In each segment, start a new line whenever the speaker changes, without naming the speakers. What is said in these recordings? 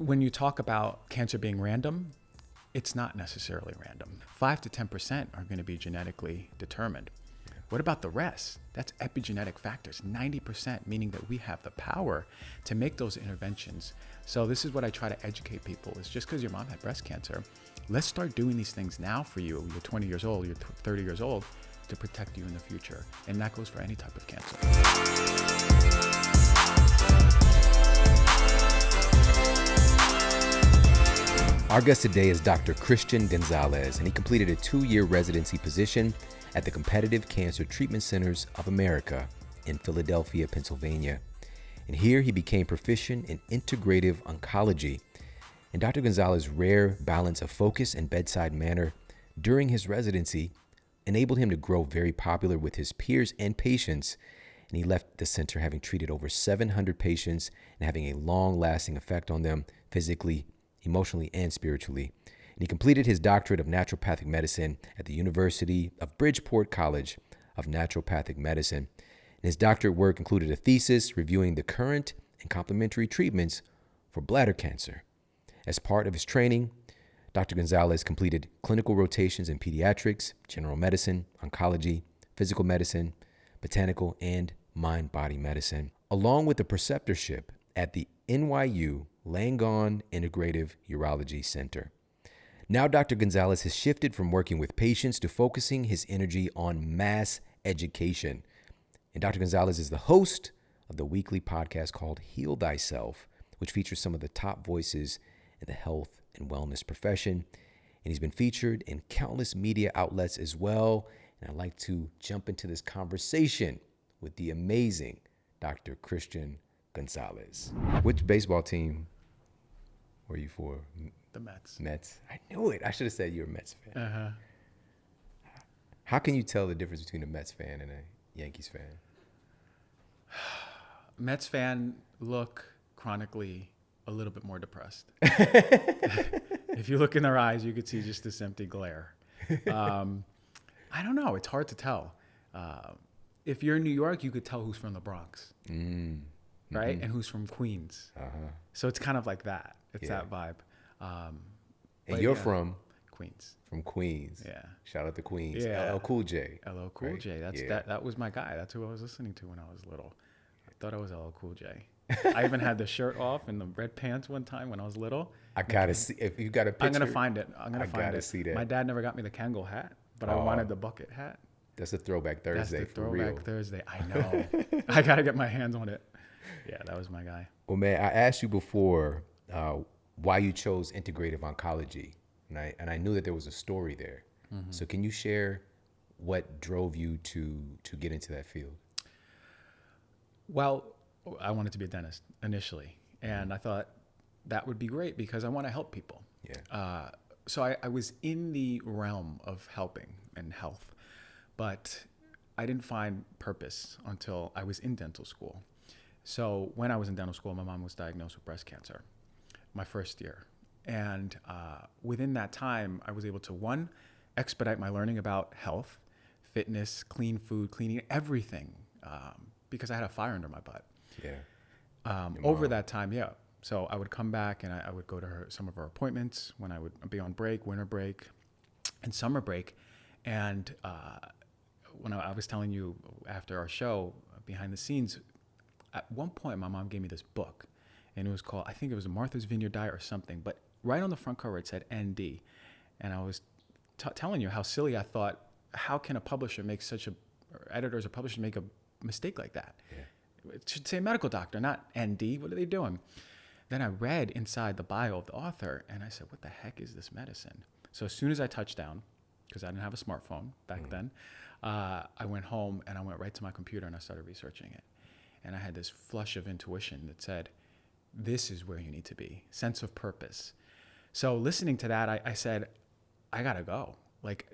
when you talk about cancer being random, it's not necessarily random. 5 to 10% are going to be genetically determined. What about the rest? That's epigenetic factors, 90%, meaning that we have the power to make those interventions. So this is what I try to educate people, is just because your mom had breast cancer, let's start doing these things now for you. You're 20 years old, you're 30 years old, to protect you in the future. And that goes for any type of cancer.
Our guest today is Dr. Christian Gonzalez, and he completed a 2-year residency position at the Competitive Cancer Treatment Centers of America in Philadelphia, Pennsylvania. And here he became proficient in integrative oncology. And Dr. Gonzalez's rare balance of focus and bedside manner during his residency enabled him to grow very popular with his peers and patients. And he left the center having treated over 700 patients and having a long-lasting effect on them physically, emotionally, and spiritually. And he completed his doctorate of naturopathic medicine at the University of Bridgeport College of Naturopathic Medicine. And his doctorate work included a thesis reviewing the current and complementary treatments for bladder cancer. As part of his training, Dr. Gonzalez completed clinical rotations in pediatrics, general medicine, oncology, physical medicine, botanical, and mind-body medicine, along with a preceptorship at the NYU Langone Integrative Urology Center. Now, Dr. Gonzalez has shifted from working with patients to focusing his energy on mass education. And Dr. Gonzalez is the host of the weekly podcast called Heal Thyself, which features some of the top voices in the health and wellness profession. And he's been featured in countless media outlets as well. And I'd like to jump into this conversation with the amazing Dr. Christian Gonzalez. Which baseball team were you for?
The Mets.
Mets. I knew it. I should have said you're a Mets fan.
Uh-huh.
How can you tell the difference between a Mets fan and a Yankees fan?
Mets fan look chronically a little bit more depressed. If you look in their eyes, you could see just this empty glare. I don't know. It's hard to tell. If you're in New York, you could tell who's from the Bronx, right? Mm-hmm. And who's from Queens. So it's kind of like that. It's that vibe.
And you're from
Queens.
From Queens.
Yeah.
Shout out to Queens.
Yeah.
LL Cool J.
LL Cool
right?
J. That was my guy. That's who I was listening to when I was little. I thought I was LL Cool J. I even had the shirt off and the red pants one time when I was little.
I gotta see if you got a picture.
I'm gonna find it. I
gotta see that.
My dad never got me the Kangol hat, but I wanted the bucket hat.
That's a throwback Thursday.
That's the
for
throwback
real.
Thursday. I know. I gotta get my hands on it. Yeah, that was my guy.
Well, man, I asked you before why you chose integrative oncology, and I knew that there was a story there. Mm-hmm. So can you share what drove you to get into that field?
Well, I wanted to be a dentist initially, and I thought that would be great because I want to help people.
Yeah.
So I was in the realm of helping and health, but I didn't find purpose until I was in dental school. So when I was in dental school, my mom was diagnosed with breast cancer my first year. And within that time, I was able to, one, expedite my learning about health, fitness, clean food, cleaning, everything, because I had a fire under my butt.
Yeah.
Over that time, yeah. So I would come back and I would go to some of her appointments when I would be on break, winter break and summer break. And when I was telling you after our show, behind the scenes, at one point my mom gave me this book, and it was called, I think it was Martha's Vineyard Diet or something, but right on the front cover it said ND. And I was telling you how silly I thought, how can a publisher make or editors or publishers make a mistake like that? Yeah. It should say medical doctor, not ND. What are they doing? Then I read inside the bio of the author, and I said, what the heck is this medicine? So as soon as I touched down, because I didn't have a smartphone back then, I went home and I went right to my computer and I started researching it. And I had this flush of intuition that said, this is where you need to be, sense of purpose. So listening to that, I said, I gotta go. Like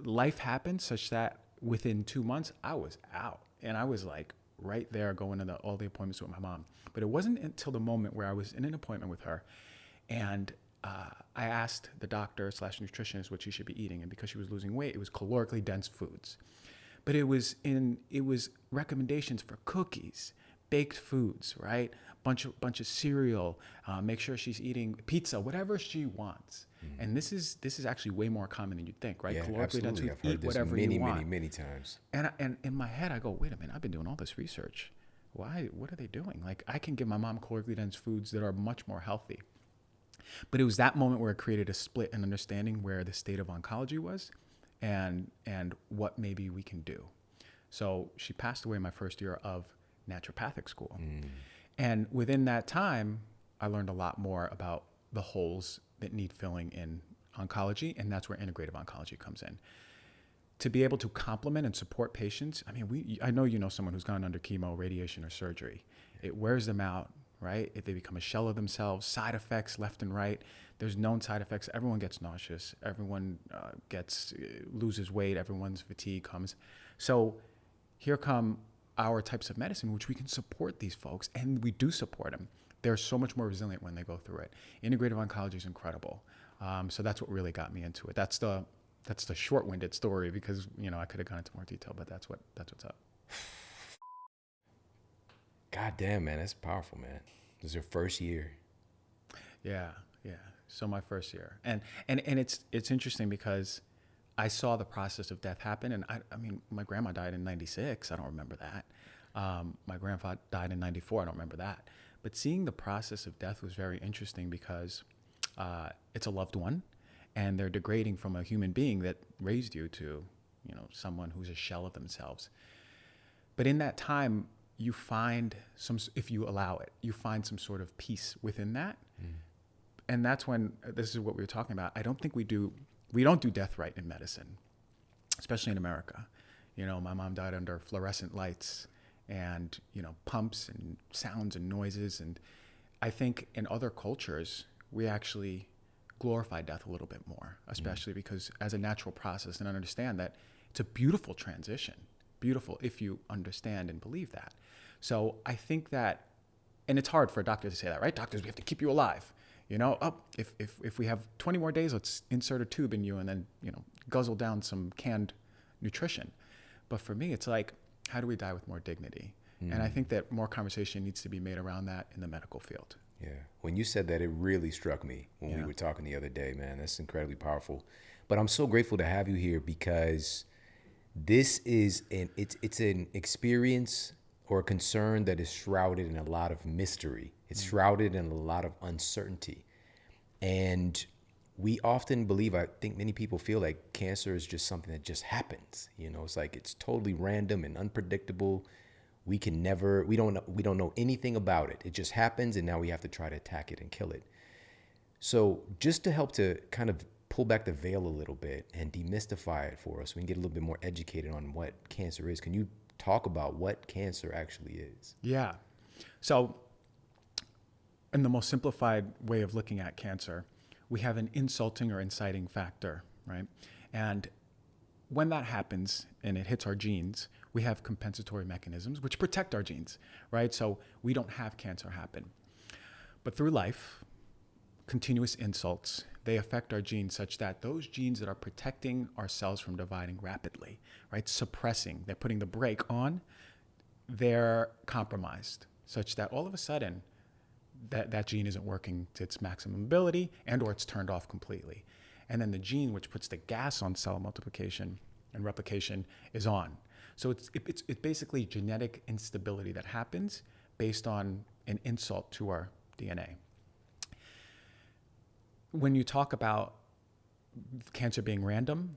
life happened such that within 2 months, I was out. And I was like right there going to all the appointments with my mom. But it wasn't until the moment where I was in an appointment with her and I asked the doctor / nutritionist what she should be eating. And because she was losing weight, it was calorically dense foods. But it was recommendations for cookies, baked foods, right? bunch of cereal, make sure she's eating pizza, whatever she wants. And this is actually way more common than you'd think, right?
Yeah,
Calorically dense
absolutely.
food,
I've heard
eat
this
whatever
many,
you want.
many times.
And in my head, I go, wait a minute, I've been doing all this research. Why? What are they doing? Like, I can give my mom calorically dense foods that are much more healthy. But it was that moment where it created a split in understanding where the state of oncology was and what maybe we can do. So she passed away my first year of naturopathic school. And within that time, I learned a lot more about the holes that need filling in oncology, and that's where integrative oncology comes in. To be able to complement and support patients, I mean, I know you know someone who's gone under chemo, radiation, or surgery. It wears them out, right? If they become a shell of themselves, side effects left and right. There's known side effects. Everyone gets nauseous. Everyone loses weight. Everyone's fatigue comes. So here come our types of medicine, which we can support these folks, and we do support them. They're so much more resilient when they go through it. Integrative oncology is incredible. So that's what really got me into it. That's the short-winded story because, you know, I could have gone into more detail, but that's what's up.
God damn, man, that's powerful, man. This is your first year.
Yeah. So my first year, and it's interesting because I saw the process of death happen, and I mean, my grandma died in '96. I don't remember that. My grandfather died in '94. I don't remember that. But seeing the process of death was very interesting because it's a loved one, and they're degrading from a human being that raised you to, you know, someone who's a shell of themselves. But in that time, you find if you allow it, you find some sort of peace within that. And that's when, this is what we were talking about. I don't think we don't do death right in medicine, especially in America. You know, my mom died under fluorescent lights and, you know, pumps and sounds and noises. And I think in other cultures, we actually glorify death a little bit more, especially because as a natural process, and understand that it's a beautiful transition, beautiful if you understand and believe that. So I think that, and it's hard for a doctor to say that, right? Doctors, we have to keep you alive. You know, if we have 20 more days, let's insert a tube in you and then, you know, guzzle down some canned nutrition. But for me, it's like, how do we die with more dignity? And I think that more conversation needs to be made around that in the medical field.
Yeah. When you said that, it really struck me when we were talking the other day, man. That's incredibly powerful. But I'm so grateful to have you here because this is it's an experience or a concern that is shrouded in a lot of mystery. It's shrouded in a lot of uncertainty. And we often believe, I think many people feel like cancer is just something that just happens. You know, it's like it's totally random and unpredictable. We don't know anything about it. It just happens, and now we have to try to attack it and kill it. So just to help to kind of pull back the veil a little bit and demystify it for us, so we can get a little bit more educated on what cancer is. Can you talk about what cancer actually is?
Yeah. So in the most simplified way of looking at cancer, we have an insulting or inciting factor, right? And when that happens and it hits our genes, we have compensatory mechanisms which protect our genes, right? So we don't have cancer happen. But through life, continuous insults, they affect our genes such that those genes that are protecting our cells from dividing rapidly, right? Suppressing, they're putting the brake on, they're compromised such that all of a sudden that gene isn't working to its maximum ability and or it's turned off completely. And then the gene which puts the gas on cell multiplication and replication is on. So it's basically genetic instability that happens based on an insult to our DNA. When you talk about cancer being random,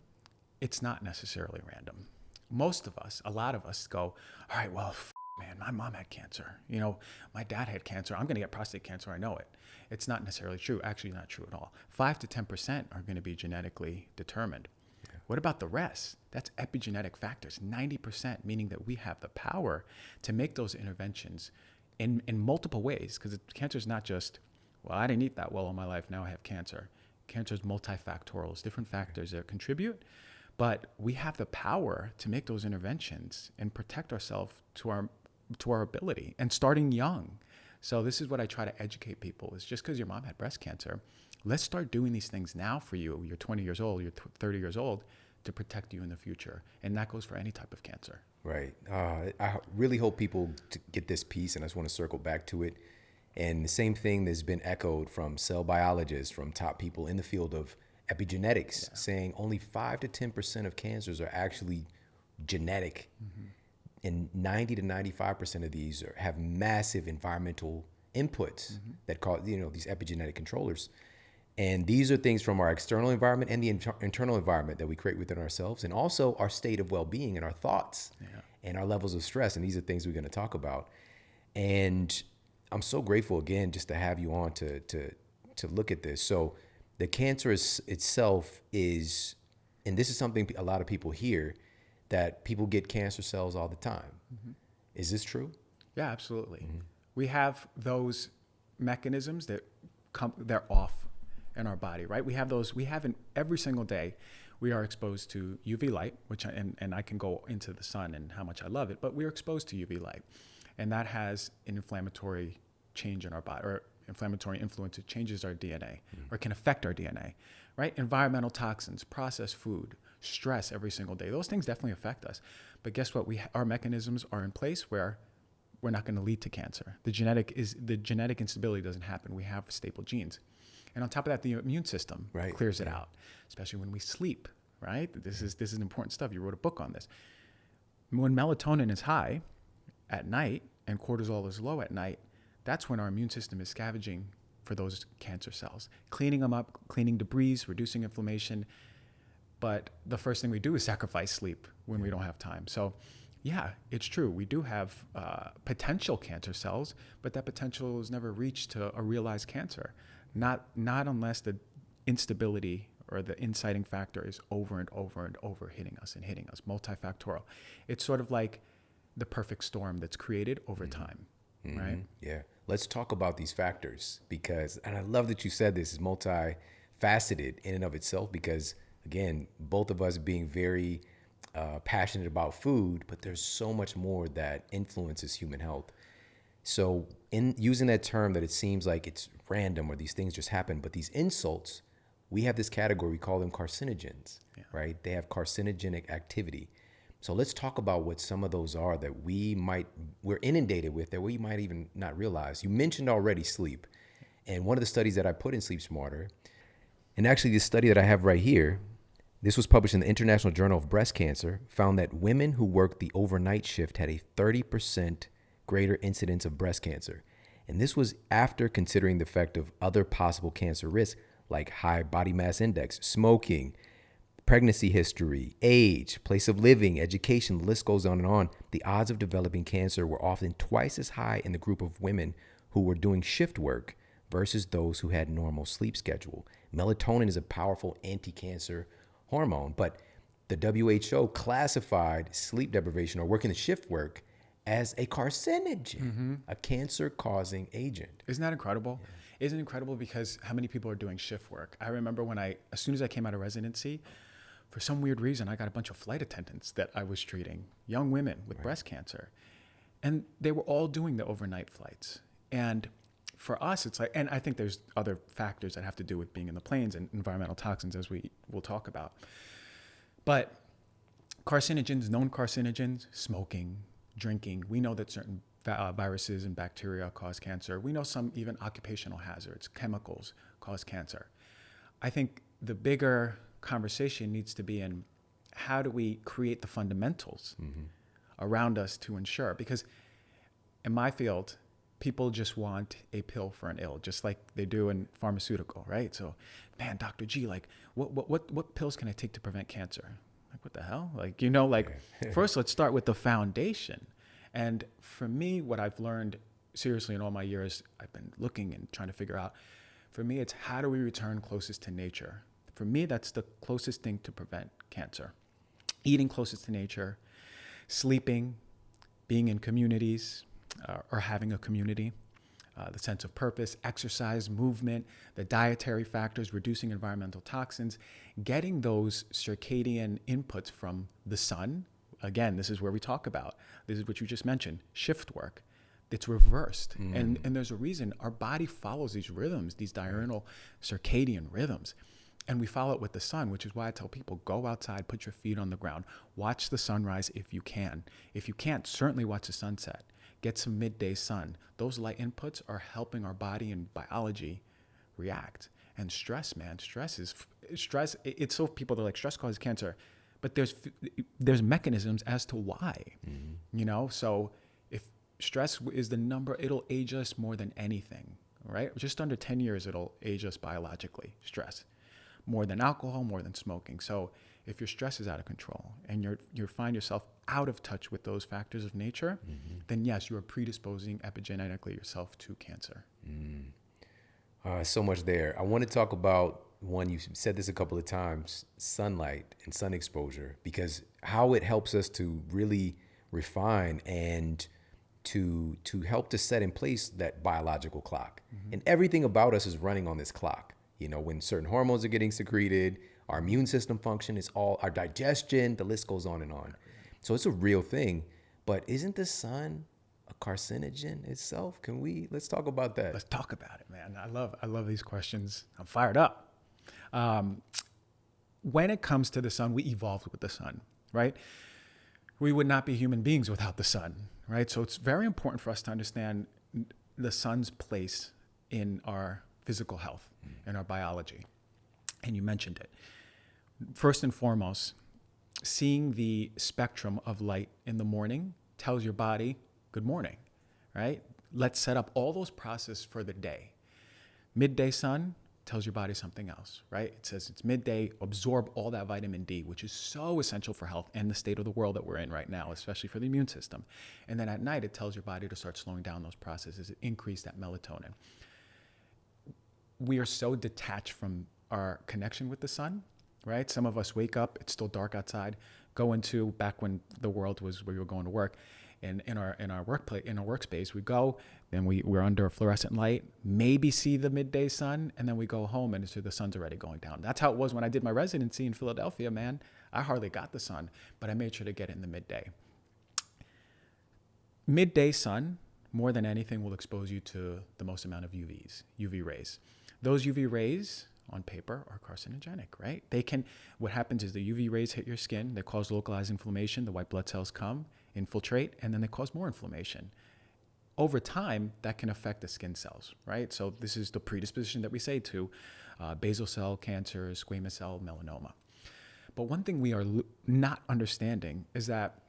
it's not necessarily random. Most of us, a lot of us go, all right, well, man, my mom had cancer. You know, my dad had cancer. I'm going to get prostate cancer. I know it. It's not necessarily true. Actually, not true at all. 5 to 10% are going to be genetically determined. Yeah. What about the rest? That's epigenetic factors, 90%, meaning that we have the power to make those interventions in multiple ways, because cancer is not just, well, I didn't eat that well all my life, now I have cancer. Cancer is multifactorial. It's different factors that contribute, but we have the power to make those interventions and protect ourselves to our ability, and starting young. So this is what I try to educate people, is just because your mom had breast cancer, let's start doing these things now for you. You're 20 years old, you're 30 years old, to protect you in the future. And that goes for any type of cancer.
Right. I really hope people get this piece, and I just want to circle back to it. And the same thing that's been echoed from cell biologists, from top people in the field of epigenetics, saying only 5 to 10% of cancers are actually genetic. And 90 to 95% of these have massive environmental inputs that cause, these epigenetic controllers. And these are things from our external environment and the internal environment that we create within ourselves, and also our state of well-being and our thoughts and our levels of stress. And these are things we're going to talk about. And I'm so grateful again just to have you on to look at this. So the cancer itself is, and this is something a lot of people hear, that people get cancer cells all the time. Is this true?
Yeah, absolutely. We have those mechanisms that they're off in our body, right? We have in every single day, we are exposed to UV light, and I can go into the sun and how much I love it, but we're exposed to UV light. And that has an inflammatory change in our body, or inflammatory influence. It changes our DNA, or can affect our DNA, right? Environmental toxins, processed food, stress every single day. Those things definitely affect us. But guess what? Our mechanisms are in place where we're not going to lead to cancer. The genetic instability doesn't happen. We have stable genes. And on top of that, the immune system clears it out, especially when we sleep, right? This is important stuff. You wrote a book on this. When melatonin is high at night and cortisol is low at night, that's when our immune system is scavenging for those cancer cells, cleaning them up, cleaning debris, reducing inflammation. But the first thing we do is sacrifice sleep when we don't have time. So yeah, it's true. We do have potential cancer cells, but that potential is never reached to a realized cancer. Not unless the instability or the inciting factor is over and over and over hitting us, multifactorial. It's sort of like the perfect storm that's created over time, right?
Yeah. Let's talk about these factors, and I love that you said this is multifaceted in and of itself, because again, both of us being very passionate about food, but there's so much more that influences human health. So in using that term that it seems like it's random or these things just happen, but these insults, we have this category, we call them carcinogens, right? They have carcinogenic activity. So let's talk about what some of those are that we're inundated with, that we might even not realize. You mentioned already sleep. And one of the studies that I put in Sleep Smarter, and actually this study that I have right here, this was published in the International Journal of Breast Cancer, found that women who worked the overnight shift had a 30% greater incidence of breast cancer. And this was after considering the effect of other possible cancer risks like high body mass index, smoking, pregnancy history, age, place of living, education, the list goes on and on. The odds of developing cancer were often twice as high in the group of women who were doing shift work versus those who had normal sleep schedule. Melatonin is a powerful anti-cancer hormone, but the WHO classified sleep deprivation or working the shift work as a carcinogen, a cancer-causing agent.
Isn't that incredible? Isn't it incredible because how many people are doing shift work? I remember as soon as I came out of residency, for some weird reason, I got a bunch of flight attendants that I was treating, young women with breast cancer. And they were all doing the overnight flights. And for us, it's like, and I think there's other factors that have to do with being in the planes and environmental toxins, as we will talk about. But carcinogens, known carcinogens, smoking, drinking, we know that certain viruses and bacteria cause cancer. We know some even occupational hazards, chemicals cause cancer. I think the bigger conversation needs to be in how do we create the fundamentals around us to ensure, because in my field, people just want a pill for an ill, just like they do in pharmaceutical, right? So, man, Dr. G, like, what pills can I take to prevent cancer? Like, what the hell? Like, first let's start with the foundation. And for me, what I've learned seriously in all my years, I've been looking and trying to figure out, for me, it's how do we return closest to nature? For me, that's the closest thing to prevent cancer. Eating closest to nature, sleeping, being in communities, or having a community, the sense of purpose, exercise, movement, the dietary factors, reducing environmental toxins, getting those circadian inputs from the sun. Again, this is where we talk about, this is what you just mentioned, shift work. It's reversed. And there's a reason our body follows these rhythms, these diurnal circadian rhythms. And we follow it with the sun, which is why I tell people, go outside, put your feet on the ground, watch the sunrise if you can. If you can't, certainly watch the sunset. get some midday sun. Those light inputs are helping our body and biology react. And stress, man, stress. It's so people, they're like, stress causes cancer, but there's mechanisms as to why, you know? So if stress is the number, it'll age us more than anything, right? Just under 10 years, it'll age us biologically, stress, more than alcohol, more than smoking. So if your stress is out of control and you find yourself out of touch with those factors of nature, then yes, you are predisposing epigenetically yourself to cancer.
So much there. I want to talk about one, you've said this a couple of times, sunlight and sun exposure, because how it helps us to really refine and to help to set in place that biological clock. And everything about us is running on this clock. You know, when certain hormones are getting secreted, our immune system function is all, our digestion, the list goes on and on. So it's a real thing. But isn't the sun a carcinogen itself? Let's talk about that.
Let's talk about it, man. I love these questions. I'm fired up. When it comes to the sun, we evolved with the sun, right? We would not be human beings without the sun, right? So it's very important for us to understand the sun's place in our physical health and our biology. And you mentioned it. First and foremost, seeing the spectrum of light in the morning tells your body, good morning, right? Let's set up all those processes for the day. Midday sun tells your body something else, right? It says it's midday, absorb all that vitamin D, which is so essential for health and the state of the world that we're in right now, especially for the immune system. And then at night, it tells your body to start slowing down those processes, increase that melatonin. We are so detached from our connection with the sun, right? Some of us wake up, it's still dark outside, go into, back when the world was where you were going to work, and in our workspace, we go and we're under a fluorescent light, maybe see the midday sun, and then we go home and the sun's already going down. That's how it was when I did my residency in Philadelphia, man. I hardly got the sun, but I made sure to get it in the midday. Midday sun, more than anything, will expose you to the most amount of UV rays. Those UV rays on paper are carcinogenic, right? What happens is the UV rays hit your skin, they cause localized inflammation, the white blood cells come, infiltrate, and then they cause more inflammation. Over time, that can affect the skin cells, right? So this is the predisposition that we say to basal cell cancer, squamous cell melanoma. But one thing we are not understanding is that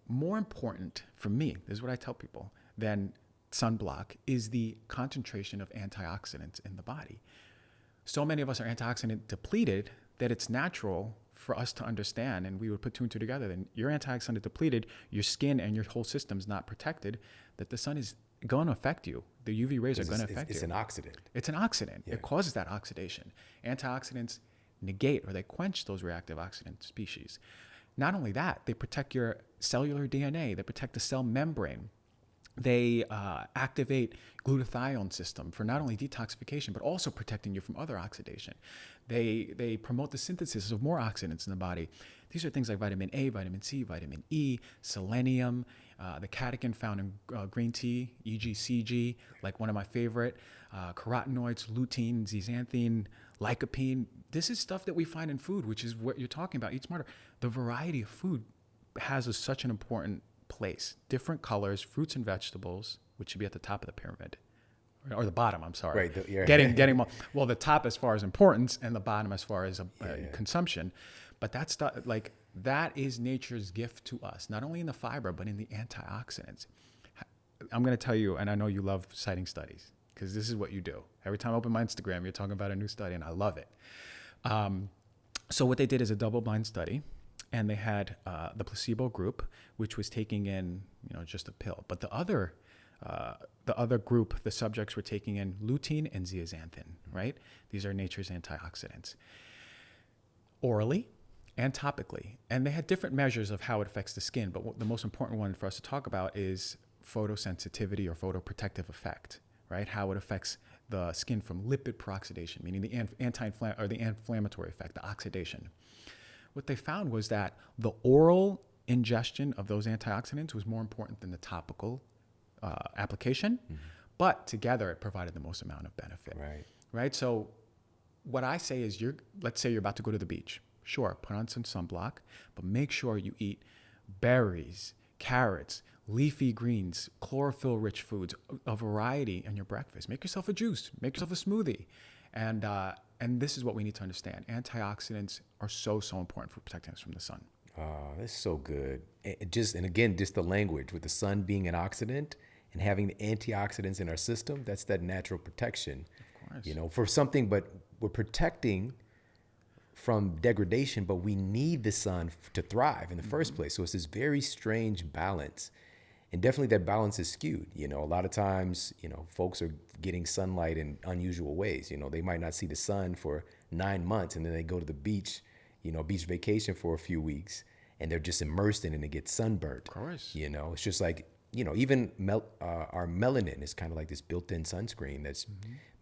more important for me, this is what I tell people, than sunblock is the concentration of antioxidants in the body. So many of us are antioxidant depleted that it's natural for us to understand, and we would put two and two together, then you're antioxidant depleted, your skin and your whole system's not protected, that the sun is going to affect you. The UV rays are going to affect you.
It's an oxidant.
It's an oxidant. Yeah. It causes that oxidation. Antioxidants negate or they quench those reactive oxidant species. Not only that, they protect your cellular DNA. They protect the cell membrane. They activate glutathione system for not only detoxification, but also protecting you from other oxidation. They promote the synthesis of more oxidants in the body. These are things like vitamin A, vitamin C, vitamin E, selenium, the catechin found in green tea, EGCG, like one of my favorite, carotenoids, lutein, zeaxanthin, lycopene. This is stuff that we find in food, which is what you're talking about. Eat smarter. The variety of food has such an important place. Different colors, fruits and vegetables, which should be at the top of the pyramid, or the bottom. I'm sorry.
Right.
Getting more. Well, the top as far as importance, and the bottom as far as consumption. But that's like that is nature's gift to us, not only in the fiber but in the antioxidants. I'm going to tell you, and I know you love citing studies because this is what you do. Every time I open my Instagram, you're talking about a new study, and I love it. So what they did is a double-blind study. And they had the placebo group, which was taking in, just a pill. But the other group, the subjects were taking in lutein and zeaxanthin, right? These are nature's antioxidants. Orally and topically. And they had different measures of how it affects the skin. But the most important one for us to talk about is photosensitivity or photoprotective effect, right? How it affects the skin from lipid peroxidation, meaning the inflammatory effect, the oxidation. What they found was that the oral ingestion of those antioxidants was more important than the topical application, but together it provided the most amount of benefit. Right. So what I say is let's say you're about to go to the beach. Sure, put on some sunblock, but make sure you eat berries, carrots, leafy greens, chlorophyll-rich foods, a variety in your breakfast. Make yourself a juice, make yourself a smoothie. And this is what we need to understand. Antioxidants are so, so important for protecting us from the sun.
Oh, that's so good. And again, just the language with the sun being an oxidant and having the antioxidants in our system, that's that natural protection.
Of course.
For something, but we're protecting from degradation, but we need the sun to thrive in the first place. So it's this very strange balance. And definitely that balance is skewed. A lot of times, folks are getting sunlight in unusual ways. They might not see the sun for 9 months, and then they go to the beach, beach vacation for a few weeks, and they're just immersed in it and they get sunburnt.
Of course.
It's just like, even our melanin is kind of like this built-in sunscreen that's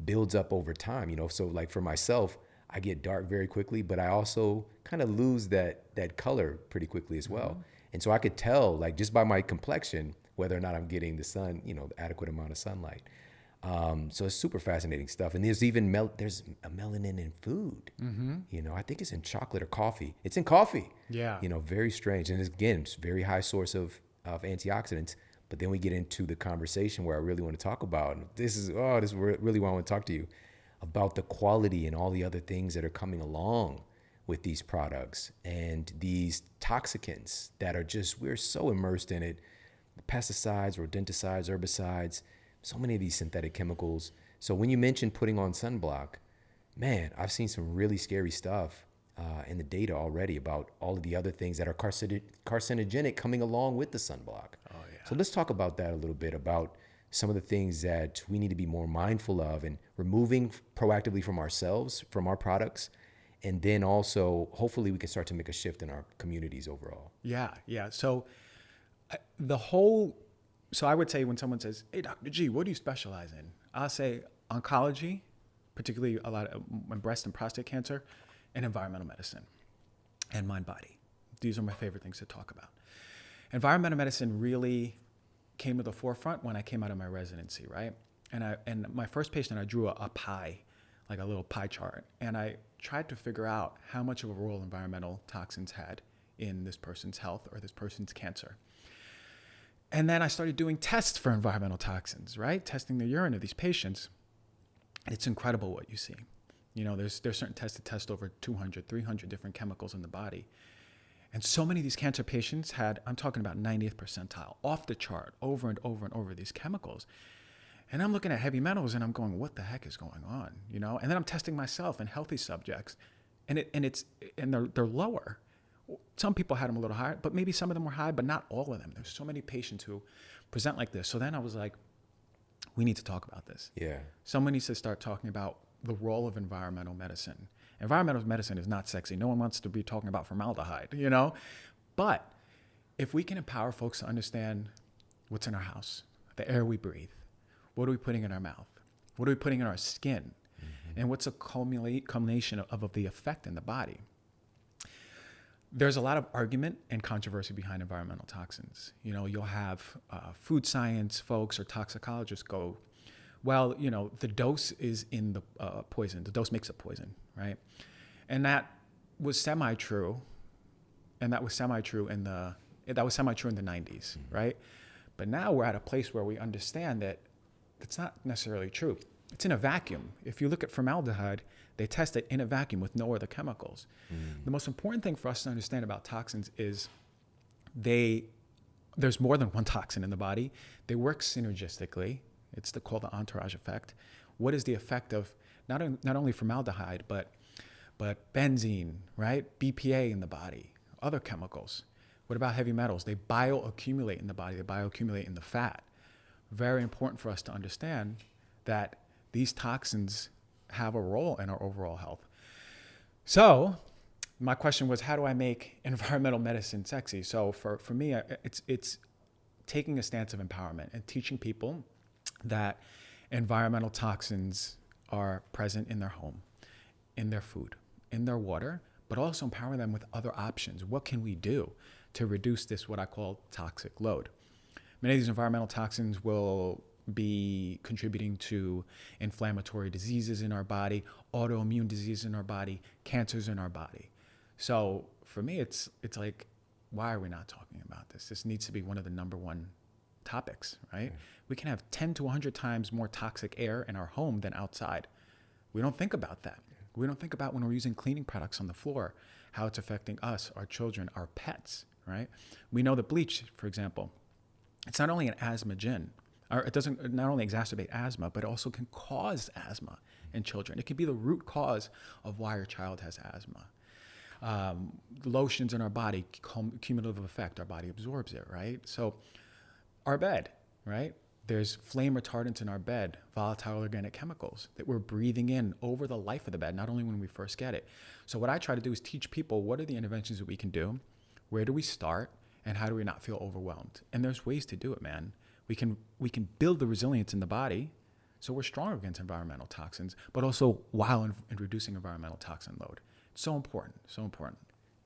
builds up over time. So like for myself, I get dark very quickly, but I also kind of lose that color pretty quickly as well. And so I could tell, like, just by my complexion, whether or not I'm getting the sun, the adequate amount of sunlight. So it's super fascinating stuff. And there's even there's a melanin in food. I think it's in chocolate or coffee. It's in coffee.
Yeah.
Very strange. And it's a very high source of antioxidants. But then we get into the conversation where I really want to talk about, and this is really why I want to talk to you about the quality and all the other things that are coming along with these products and these toxicants that are we're so immersed in it. Pesticides, rodenticides, herbicides, so many of these synthetic chemicals. So when you mentioned putting on sunblock, man, I've seen some really scary stuff in the data already about all of the other things that are carcinogenic coming along with the sunblock.
Oh, yeah.
So let's talk about that a little bit, about some of the things that we need to be more mindful of and removing proactively from ourselves, from our products. And then also, hopefully we can start to make a shift in our communities overall.
Yeah. So I would say when someone says, "Hey, Dr. G, what do you specialize in?" I'll say oncology, particularly a lot of breast and prostate cancer, and environmental medicine and mind-body. These are my favorite things to talk about. Environmental medicine really came to the forefront when I came out of my residency, right? And my first patient, I drew a pie, like a little pie chart, and I tried to figure out how much of a role environmental toxins had in this person's health or this person's cancer. And then I started doing tests for environmental toxins, right? Testing the urine of these patients. And it's incredible what you see. There's certain tests that test over 200, 300 different chemicals in the body. And so many of these cancer patients had, I'm talking about 90th percentile, off the chart, over and over and over, these chemicals. And I'm looking at heavy metals and I'm going, what the heck is going on? And then I'm testing myself in healthy subjects, and they're lower. Some people had them a little higher, but maybe some of them were high, but not all of them. There's so many patients who present like this. So then I was like, we need to talk about this.
Yeah.
Someone needs to start talking about the role of environmental medicine. Environmental medicine is not sexy. No one wants to be talking about formaldehyde, But if we can empower folks to understand what's in our house, the air we breathe, what are we putting in our mouth, what are we putting in our skin, and what's a culmination of the effect in the body. There's a lot of argument and controversy behind environmental toxins. You'll have food science folks or toxicologists go, well, the dose is in the poison. The dose makes it poison, right? And that was semi-true. And that was semi-true in the 90s, right? But now we're at a place where we understand that that's not necessarily true. It's in a vacuum. If you look at formaldehyde, they test it in a vacuum with no other chemicals. The most important thing for us to understand about toxins is there's more than one toxin in the body. They work synergistically. It's called the entourage effect. What is the effect of not only formaldehyde, but benzene, right? BPA in the body, other chemicals. What about heavy metals? They bioaccumulate in the body. They bioaccumulate in the fat. Very important for us to understand that these toxins have a role in our overall health. So my question was, how do I make environmental medicine sexy? So for me, it's taking a stance of empowerment and teaching people that environmental toxins are present in their home, in their food, in their water, but also empower them with other options. What can we do to reduce this, what I call toxic load? Many of these environmental toxins will be contributing to inflammatory diseases in our body, autoimmune diseases in our body, cancers in our body. So for me, it's like Why are we not talking about this? This needs to be one of the number one topics, right? We can have 10 to 100 times more toxic air in our home than outside. We don't think about that. We don't think about when we're using cleaning products on the floor, how it's affecting us, our children, our pets, right? We know that bleach, for example, it's not only an asthmagen, or it doesn't not only exacerbate asthma, but it also can cause asthma in children. It can be the root cause of why your child has asthma. Lotions in our body, cumulative effect, our body absorbs it, right? So our bed, right? There's flame retardants in our bed, volatile organic chemicals that we're breathing in over the life of the bed, not only when we first get it. So what I try to do is teach people what are the interventions that we can do, where do we start, and how do we not feel overwhelmed? And there's ways to do it, man. We can build the resilience in the body so we're stronger against environmental toxins, but also while in reducing environmental toxin load. It's so important, so important.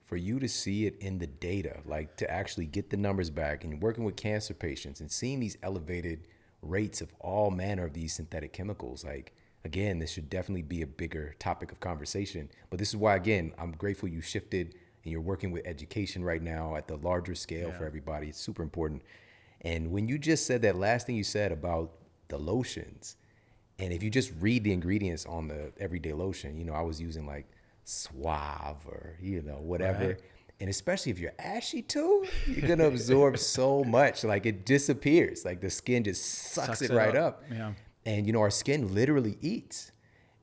For you to see it in the data, like to actually get the numbers back and working with cancer patients and seeing these elevated rates of all manner of these synthetic chemicals, like, again, this should definitely be a bigger topic of conversation. But this is why, again, I'm grateful you shifted and you're working with education right now at the larger scale for everybody. It's super important. And when you just said that last thing you said about the lotions, and if you just read the ingredients on the everyday lotion, you know, I was using like Suave or, you know, whatever. Right. And especially if you're ashy too, you're going to absorb so much. Like it disappears. Like the skin just sucks it right up.
Yeah.
And, you know, our skin literally eats.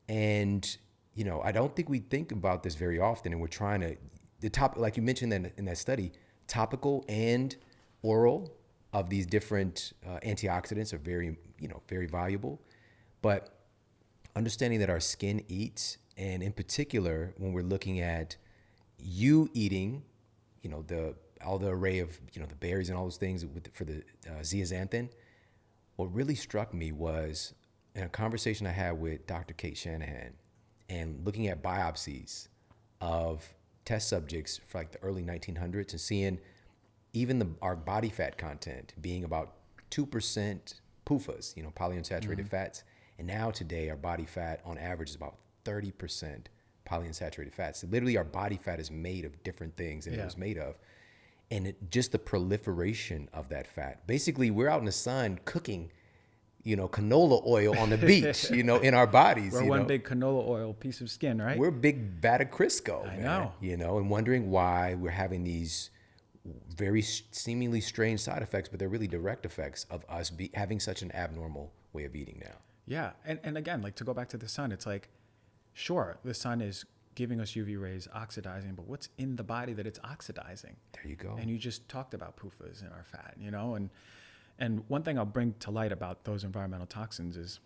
And, you know, I don't think we think about this very often. And we're trying to, like you mentioned in that study, topical and oral of these different antioxidants are very, you know, very valuable. But understanding that our skin eats, and in particular, when we're looking at you eating, you know, all the array of, you know, the berries and all those things for the zeaxanthin, what really struck me was in a conversation I had with Dr. Kate Shanahan and looking at biopsies of test subjects for like the early 1900s and seeing even our body fat content being about 2% PUFAs, you know, polyunsaturated fats. And now today our body fat on average is about 30% polyunsaturated fats. So literally our body fat is made of different things than it was made of. And just the proliferation of that fat. Basically, we're out in the sun cooking, you know, canola oil on the beach, you know, in our bodies.
We're one big canola oil piece of skin, right?
We're a big vat of Crisco,
I
man,
know.
You know, and wondering why we're having these very seemingly strange side effects, but they're really direct effects of us having such an abnormal way of eating now.
Yeah. And again, like to go back to the sun, it's like, sure, the sun is giving us UV rays, oxidizing, but what's in the body that it's oxidizing?
There you go.
And you just talked about PUFAs in our fat, you know? And one thing I'll bring to light about those environmental toxins is,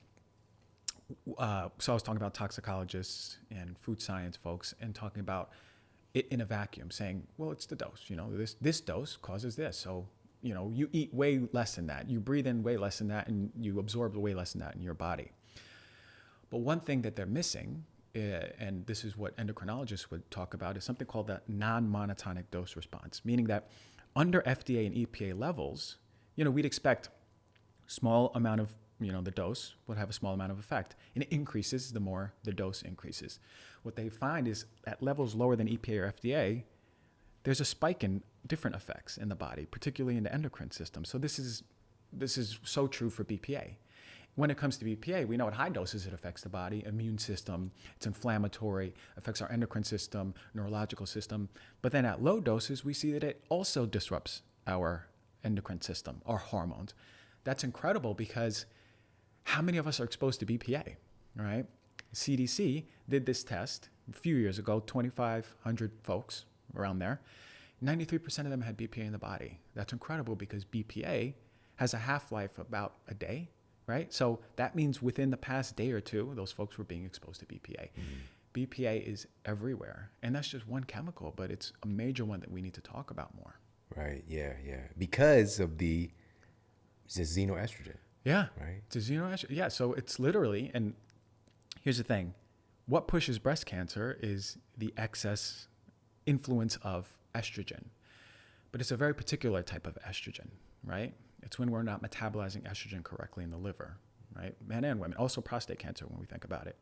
so I was talking about toxicologists and food science folks and talking about it in a vacuum, saying, well, it's the dose, you know, this dose causes this. So, you know, you eat way less than that. You breathe in way less than that, and you absorb way less than that in your body. But one thing that they're missing, and this is what endocrinologists would talk about, is something called the non-monotonic dose response, meaning that under FDA and EPA levels, you know, we'd expect small amount of, you know, the dose would have a small amount of effect, and it increases the more the dose increases. What they find is at levels lower than EPA or FDA, there's a spike in different effects in the body, particularly in the endocrine system. So this is so true for BPA. When it comes to BPA, we know at high doses it affects the body, immune system, it's inflammatory, affects our endocrine system, neurological system. But then at low doses, we see that it also disrupts our endocrine system, our hormones. That's incredible because how many of us are exposed to BPA, right? CDC did this test a few years ago, 2,500 folks around there. 93% of them had BPA in the body. That's incredible because BPA has a half-life about a day, right? So that means within the past day or two, those folks were being exposed to BPA. BPA is everywhere. And that's just one chemical, but it's a major one that we need to talk about more.
Right, yeah. Because of the xenoestrogen.
Yeah.
Right.
It's a xenoestrogen. Yeah, so it's literally, and here's the thing. What pushes breast cancer is the excess influence of estrogen. But it's a very particular type of estrogen, right? It's when we're not metabolizing estrogen correctly in the liver, right? Men and women. Also prostate cancer when we think about it.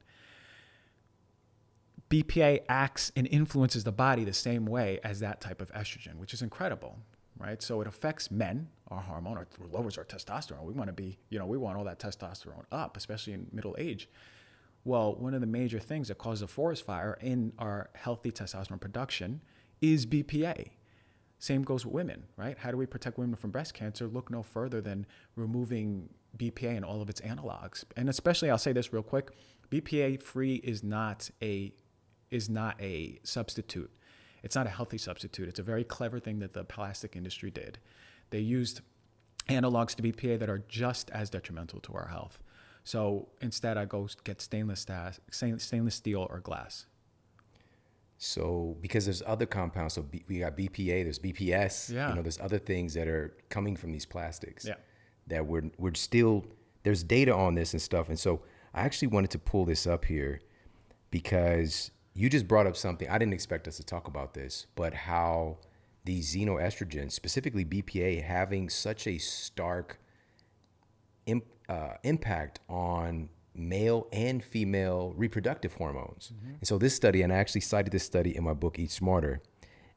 BPA acts and influences the body the same way as that type of estrogen, which is incredible, right? So it affects men, our hormone, or lowers our testosterone. We want to be, we want all that testosterone up, especially in middle age. Well, one of the major things that causes a forest fire in our healthy testosterone production is BPA. Same goes with women, right? How do we protect women from breast cancer? Look no further than removing BPA and all of its analogs. And especially, I'll say this real quick, BPA-free is not a substitute. It's not a healthy substitute. It's a very clever thing that the plastic industry did. They used analogs to BPA that are just as detrimental to our health. So instead, I go get stainless steel or glass.
So because there's other compounds, so we got BPA, there's BPS, there's other things that are coming from these plastics that we're still, there's data on this and stuff. And so I actually wanted to pull this up here because you just brought up something. I didn't expect us to talk about this, but how these xenoestrogens, specifically BPA, having such a stark impact on male and female reproductive hormones. Mm-hmm. And so this study, and I actually cited this study in my book, Eat Smarter,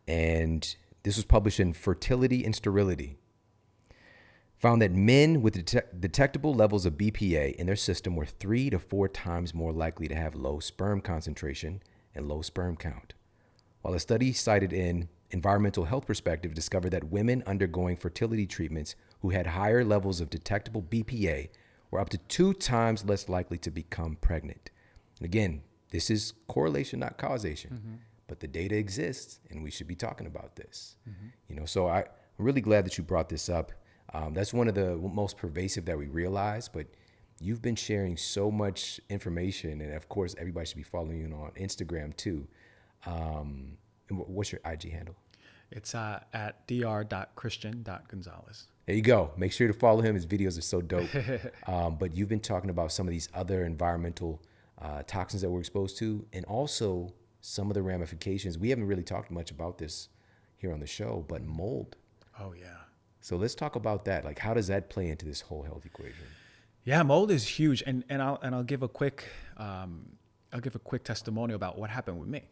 and this was published in Fertility and Sterility, found that men with detectable levels of BPA in their system were 3 to 4 times more likely to have low sperm concentration and low sperm count. While a study cited in Environmental Health Perspective discovered that women undergoing fertility treatments who had higher levels of detectable BPA were up to 2 times less likely to become pregnant. And again, this is correlation, not causation, but the data exists and we should be talking about this. So I'm really glad that you brought this up. That's one of the most pervasive that we realize, but you've been sharing so much information, and of course, everybody should be following you on Instagram too. And what's your IG handle?
It's at dr.christian.gonzales.
There you go. Make sure to follow him. His videos are so dope. But you've been talking about some of these other environmental toxins that we're exposed to, and also some of the ramifications. We haven't really talked much about this here on the show, but mold.
Oh, yeah.
So let's talk about that. Like, how does that play into this whole health equation?
Yeah, mold is huge, and I'll give a quick testimonial about what happened with me.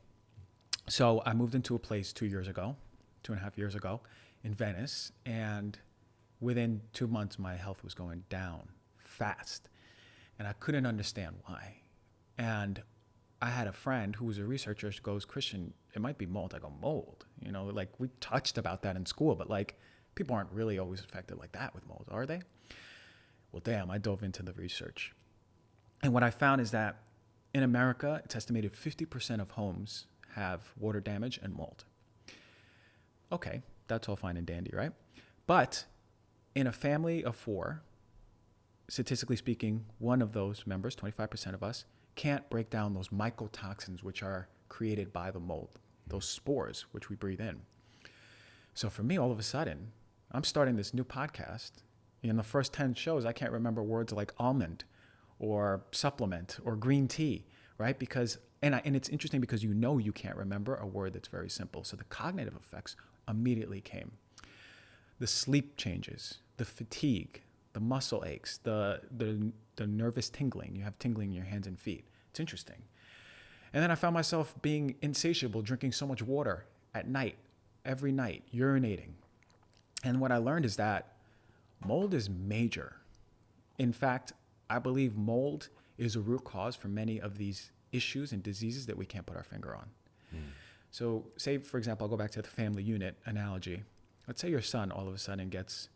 So I moved into a place 2.5 years ago, in Venice, and within 2 months, my health was going down fast, and I couldn't understand why. And I had a friend who was a researcher. She goes, "Christian, it might be mold." I go, "Mold?" Like we touched about that in school, but like people aren't really always affected like that with mold, are they? Well, damn, I dove into the research. And what I found is that in America, it's estimated 50% of homes have water damage and mold. Okay, that's all fine and dandy, right? But in a family of 4, statistically speaking, one of those members, 25% of us, can't break down those mycotoxins which are created by the mold, those spores which we breathe in. So for me, all of a sudden, I'm starting this new podcast. In the first 10 shows, I can't remember words like almond or supplement or green tea, right? And it's interesting because you can't remember a word that's very simple. So the cognitive effects immediately came. The sleep changes, the fatigue, the muscle aches, the nervous tingling. You have tingling in your hands and feet. It's interesting. And then I found myself being insatiable, drinking so much water at night, every night, urinating. And what I learned is that mold is major. In fact, I believe mold is a root cause for many of these issues and diseases that we can't put our finger on. So say, for example, I'll go back to the family unit analogy. Let's say your son all of a sudden gets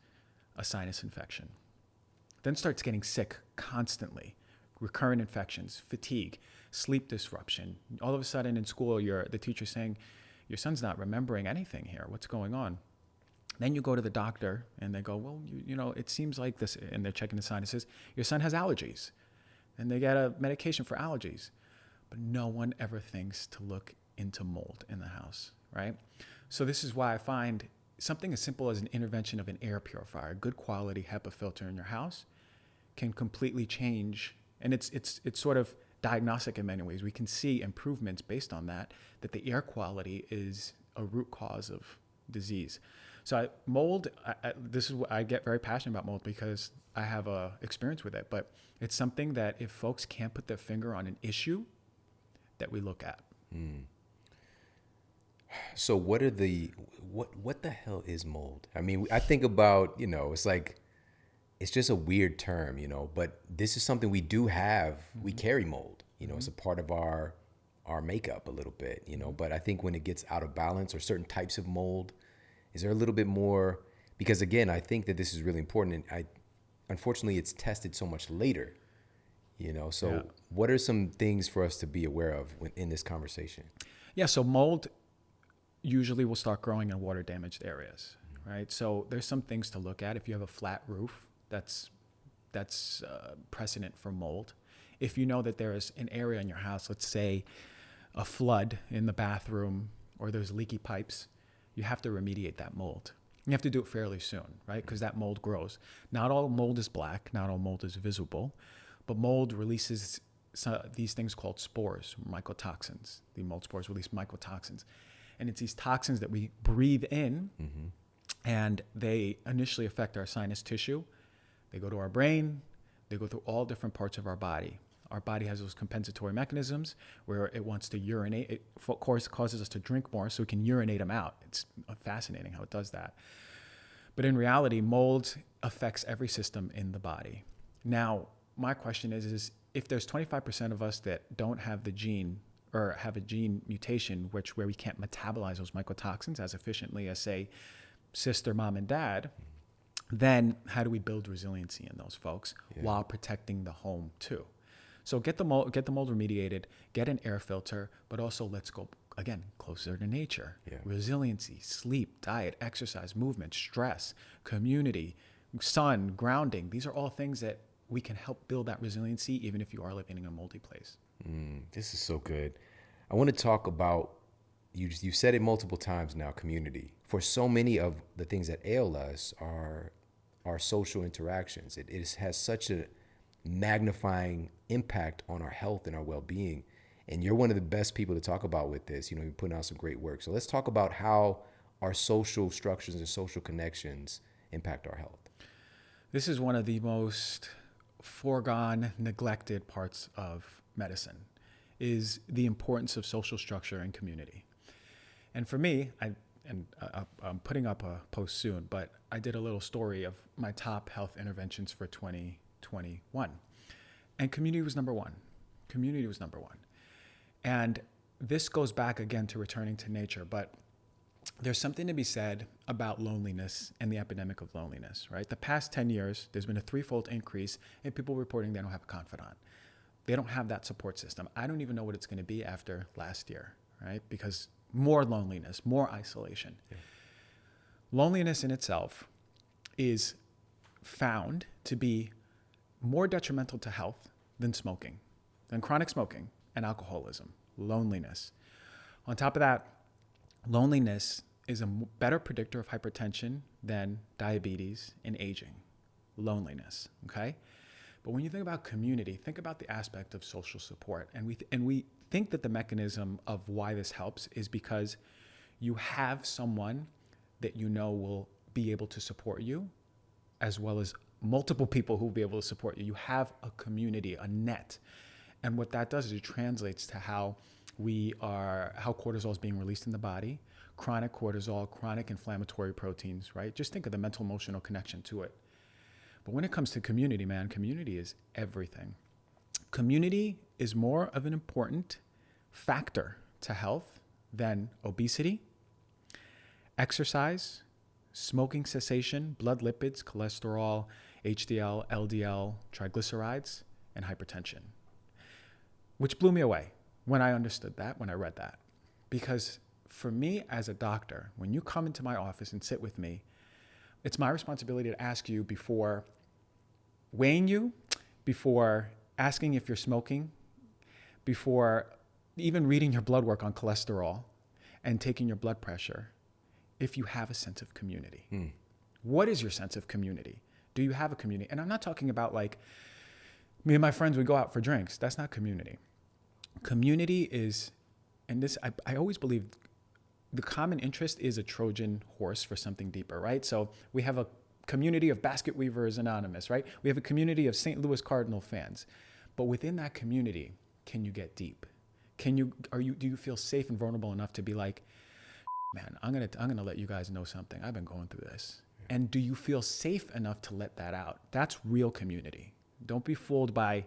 a sinus infection, then starts getting sick constantly, recurrent infections, fatigue, sleep disruption. All of a sudden in school, the teacher's saying, your son's not remembering anything here. What's going on? Then you go to the doctor and they go, well, it seems like this, and they're checking the sinuses. Your son has allergies. And they get a medication for allergies. But no one ever thinks to look into mold in the house, right? So this is why I find something as simple as an intervention of an air purifier, good quality HEPA filter in your house, can completely change. And it's sort of diagnostic in many ways. We can see improvements based on that the air quality is a root cause of disease. So mold, this is what I get very passionate about mold because I have a experience with it, but it's something that if folks can't put their finger on an issue, that we look at.
So what the hell is mold? I mean, I think about, it's like, it's just a weird term, but this is something we do have. We carry mold, it's a part of our makeup a little bit, but I think when it gets out of balance, or certain types of mold, is there a little bit more? Because again, I think that this is really important, and unfortunately it's tested so much later, so
Yeah.
what are some things for us to be aware of in this conversation?
Yeah, so mold usually will start growing in water damaged areas, right? So there's some things to look at. If you have a flat roof, that's precedent for mold. If you know that there is an area in your house, let's say a flood in the bathroom, or there's leaky pipes, you have to remediate that mold. You have to do it fairly soon, right? Because that mold grows. Not all mold is black, not all mold is visible, but mold releases these things called spores, mycotoxins. The mold spores release mycotoxins. And it's these toxins that we breathe in, and they initially affect our sinus tissue. They go to our brain. They go through all different parts of our body. Our body has those compensatory mechanisms where it wants to urinate. It, of course, causes us to drink more so we can urinate them out. It's fascinating how it does that. But in reality, mold affects every system in the body. Now, my question is if there's 25% of us that don't have the gene, or have a gene mutation where we can't metabolize those mycotoxins as efficiently as, say, sister, mom, and dad, then how do we build resiliency in those folks while protecting the home too? So get the mold remediated, get an air filter, but also let's go, again, closer to nature.
Yeah.
Resiliency, sleep, diet, exercise, movement, stress, community, sun, grounding. These are all things that we can help build that resiliency even if you are living in a multi place.
This is so good. I want to talk about, you said it multiple times now, community. For so many of the things that ail us are our social interactions. It has such a magnifying impact on our health and our well-being. And you're one of the best people to talk about with this. You're putting out some great work. So let's talk about how our social structures and social connections impact our health.
This is one of the most foregone, neglected parts of medicine, is the importance of social structure and community. And for me, I'm putting up a post soon, but I did a little story of my top health interventions for 2021. And community was number one. Community was number one. And this goes back again to returning to nature, but there's something to be said about loneliness and the epidemic of loneliness, right? The past 10 years, there's been a threefold increase in people reporting they don't have a confidant. They don't have that support system. I don't even know what it's going to be after last year, right? Because more loneliness, more isolation. Yeah. Loneliness in itself is found to be more detrimental to health than smoking, than chronic smoking and alcoholism. Loneliness. On top of that, loneliness is a better predictor of hypertension than diabetes and aging. Loneliness, okay? But when you think about community, think about the aspect of social support. And we think that the mechanism of why this helps is because you have someone that you know will be able to support you, as well as multiple people who will be able to support you. You have a community, a net. And what that does is it translates to how cortisol is being released in the body, chronic cortisol, chronic inflammatory proteins, right? Just think of the mental emotional connection to it. But when it comes to community, man, community is everything. Community is more of an important factor to health than obesity, exercise, smoking cessation, blood lipids, cholesterol, HDL, LDL, triglycerides, and hypertension. Which blew me away when I understood that, when I read that. Because for me as a doctor, when you come into my office and sit with me, it's my responsibility to ask you before weighing you, before asking if you're smoking, before even reading your blood work on cholesterol and taking your blood pressure, if you have a sense of community. What is your sense of community? Do you have a community? And I'm not talking about like me and my friends, we go out for drinks. That's not community. Community is, and this, I always believe the common interest is a Trojan horse for something deeper, right? So we have a community of Basket Weavers Anonymous, right? We have a community of St. Louis Cardinal fans. But within that community, can you get deep? do you feel safe and vulnerable enough to be like, man, I'm gonna let you guys know something. I've been going through this. And do you feel safe enough to let that out? That's real community. Don't be fooled by,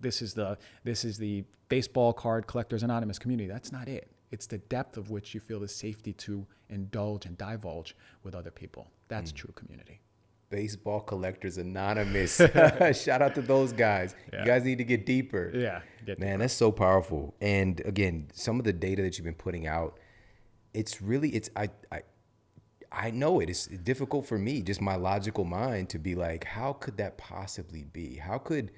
this is the baseball card collectors anonymous community. That's not it. It's the depth of which you feel the safety to indulge and divulge with other people. That's true community.
Baseball collectors anonymous. Shout out to those guys. Yeah. You guys need to get deeper.
Yeah.
Man, that's so powerful. And again, some of the data that you've been putting out, I know it. It's difficult for me, just my logical mind, to be like, how could that possibly be? How could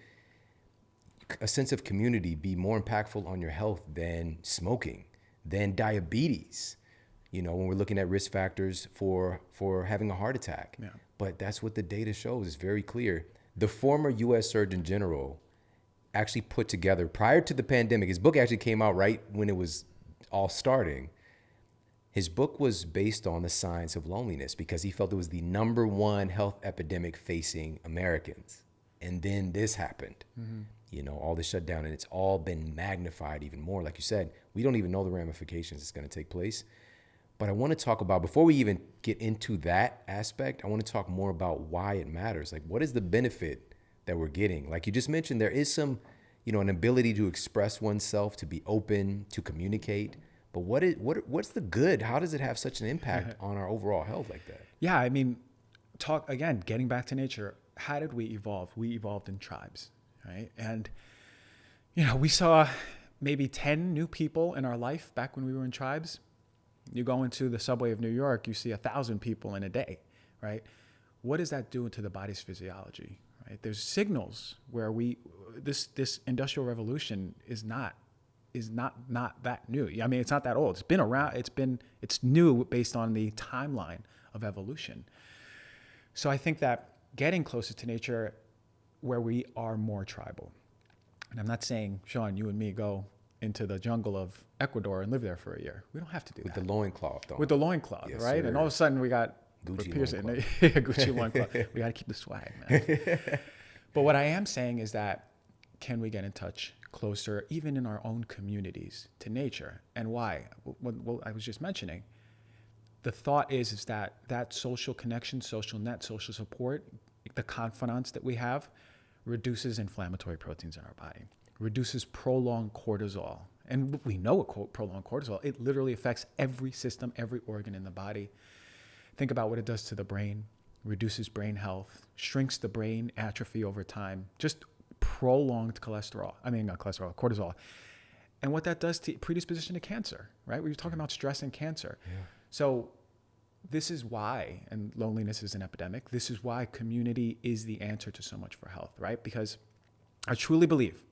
a sense of community be more impactful on your health than smoking, than diabetes? When we're looking at risk factors for having a heart attack. Yeah. But that's what the data shows. It's very clear. The former U.S. Surgeon General actually put together, prior to the pandemic, his book actually came out right when it was all starting. His book was based on the science of loneliness because he felt it was the number one health epidemic facing Americans. And then this happened, all the shutdown, and it's all been magnified even more. Like you said, we don't even know the ramifications that's going to take place. But I want to talk about, before we even get into that aspect, I want to talk more about why it matters. Like, what is the benefit that we're getting? Like you just mentioned, there is some, an ability to express oneself, to be open, to communicate. But what's the good? How does it have such an impact on our overall health like that?
Yeah, getting back to nature, how did we evolve? We evolved in tribes, right? And, we saw maybe 10 new people in our life back when we were in tribes. You go into the subway of New York, you see 1,000 people in a day, right? What does that do to the body's physiology, right? There's signals where this industrial revolution is not that new. I mean, it's not that old. It's been around. It's new based on the timeline of evolution. So I think that getting closer to nature, where we are more tribal, and I'm not saying, Shawn, you and me go into the jungle of Ecuador and live there for a year. We don't have to do
with
that.
The loincloth, though.
With the loincloth,
yes,
right?
Sir.
And all of a sudden we got
Gucci
loincloth. Gucci loincloth. We got to keep the swag, man. But what I am saying is that, can we get in touch closer, even in our own communities, to nature? And why? Well, I was just mentioning, the thought is that social connection, social net, social support, the confidants that we have, reduces inflammatory proteins in our body, reduces prolonged cortisol. And we know what prolonged cortisol, it literally affects every system, every organ in the body. Think about what it does to the brain, reduces brain health, shrinks the brain atrophy over time, just prolonged cortisol. And what that does to predisposition to cancer, right? We were talking about stress and cancer. Yeah. So this is why, and loneliness is an epidemic, this is why community is the answer to so much for health, right? Because I truly believe,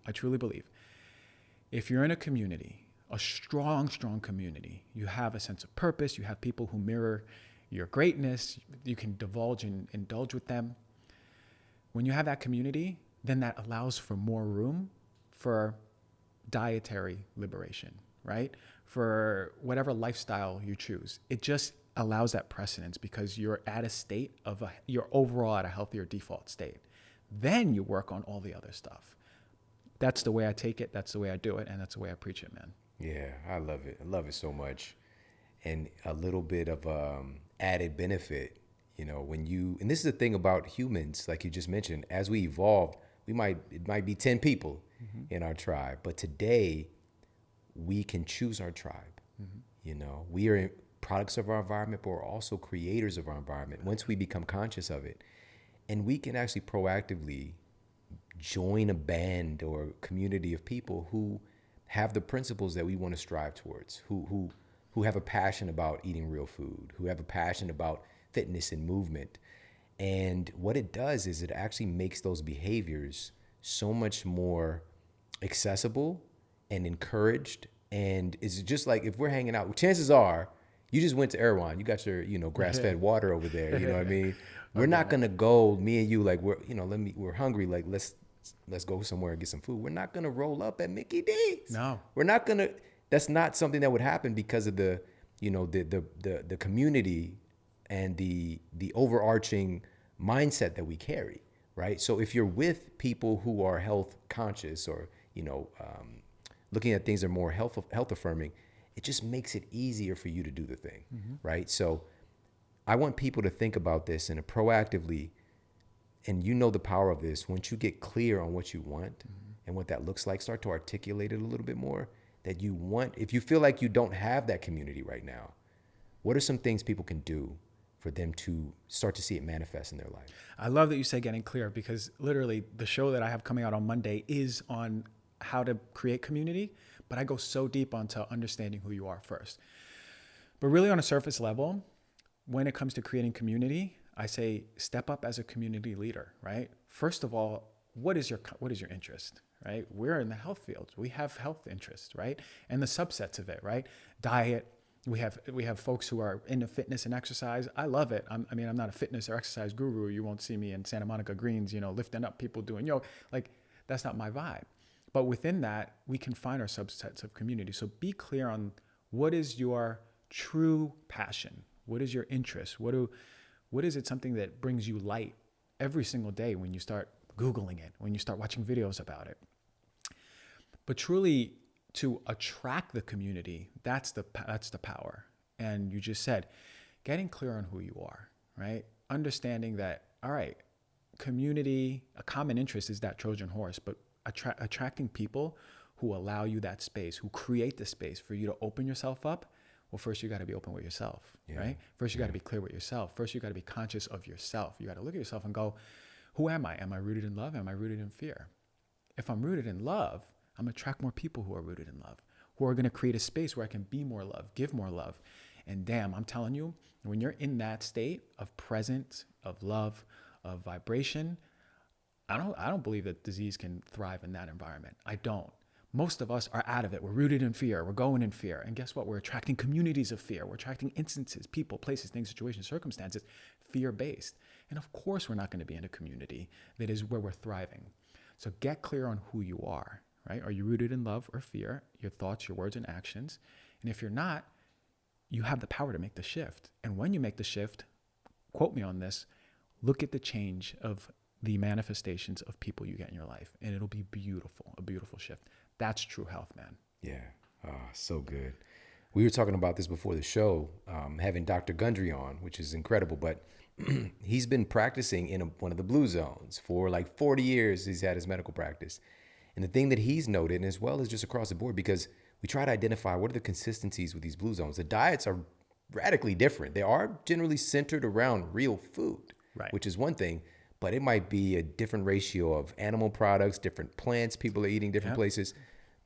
if you're in a community, a strong community, you have a sense of purpose, you have people who mirror your greatness, you can divulge and indulge with them. When you have that community, then that allows for more room for dietary liberation, right? For whatever lifestyle you choose. It just allows that precedence because you're at a state you're overall at a healthier default state. Then you work on all the other stuff. That's the way I take it. That's the way I do it. And that's the way I preach it, man.
Yeah, I love it. I love it so much. And a little bit of added benefit, and this is the thing about humans, like you just mentioned, as we evolve, it might be 10 people in our tribe, but today we can choose our tribe. We are products of our environment, but we're also creators of our environment once we become conscious of it. And we can actually proactively join a band or community of people who have the principles that we want to strive towards, who have a passion about eating real food, who have a passion about fitness and movement. And what it does is it actually makes those behaviors so much more accessible and encouraged. And it's just like, if we're hanging out, chances are you just went to Erewhon, you got your, grass-fed water over there. You know what I mean? We're not going to go, me and you, like, we're hungry. Like, let's go somewhere and get some food. We're not going to roll up at Mickey D's.
No,
we're not going to. That's not something that would happen because of the community and the overarching mindset that we carry, right? So if you're with people who are health conscious or, looking at things that are more health affirming, it just makes it easier for you to do the thing, right? So I want people to think about this in a proactively, and you know the power of this. Once you get clear on what you want and what that looks like, start to articulate it a little bit more, that you want. If you feel like you don't have that community right now, what are some things people can do for them to start to see it manifest in their life?
I love that you say getting clear, because literally the show that I have coming out on Monday is on how to create community, but I go so deep onto understanding who you are first. But really on a surface level, when it comes to creating community, I say step up as a community leader, right? First of all, what is your interest, right? We're in the health field. We have health interests, right? And the subsets of it, right? Diet. We have folks who are into fitness and exercise. I love it. I'm not a fitness or exercise guru. You won't see me in Santa Monica Greens, lifting up people doing yoga. Like, that's not my vibe. But within that, we can find our subsets of community. So be clear on what is your true passion? What is your interest? What is it, something that brings you light every single day when you start Googling it, when you start watching videos about it? But truly, to attract the community, that's the power. And you just said, getting clear on who you are, right? Understanding that, all right, community, a common interest is that Trojan horse, but attracting people who allow you that space, who create the space for you to open yourself up. Well, first you got to be open with yourself, right? First you got to be clear with yourself. First you got to be conscious of yourself. You got to look at yourself and go, who am I? Am I rooted in love? Am I rooted in fear? If I'm rooted in love, I'm going to attract more people who are rooted in love, who are going to create a space where I can be more love, give more love. And damn, I'm telling you, when you're in that state of presence, of love, of vibration, I don't believe that disease can thrive in that environment. I don't. Most of us are out of it. We're rooted in fear. We're going in fear. And guess what? We're attracting communities of fear. We're attracting instances, people, places, things, situations, circumstances, fear-based. And of course, we're not going to be in a community that is where we're thriving. So get clear on who you are, right? Are you rooted in love or fear? Your thoughts, your words, and actions. And if you're not, you have the power to make the shift. And when you make the shift, quote me on this, look at the change of the manifestations of people you get in your life. And it'll be beautiful, a beautiful shift. That's true health, man.
Yeah. Oh, so good. We were talking about this before the show, having Dr. Gundry on, which is incredible, but he's been practicing in one of the blue zones for like 40 years. He's had his medical practice. And the thing that he's noted, and as well as just across the board, because we try to identify what are the consistencies with these blue zones. The diets are radically different. They are generally centered around real food,
right,
which is one thing, but it might be a different ratio of animal products, different plants people are eating, different places.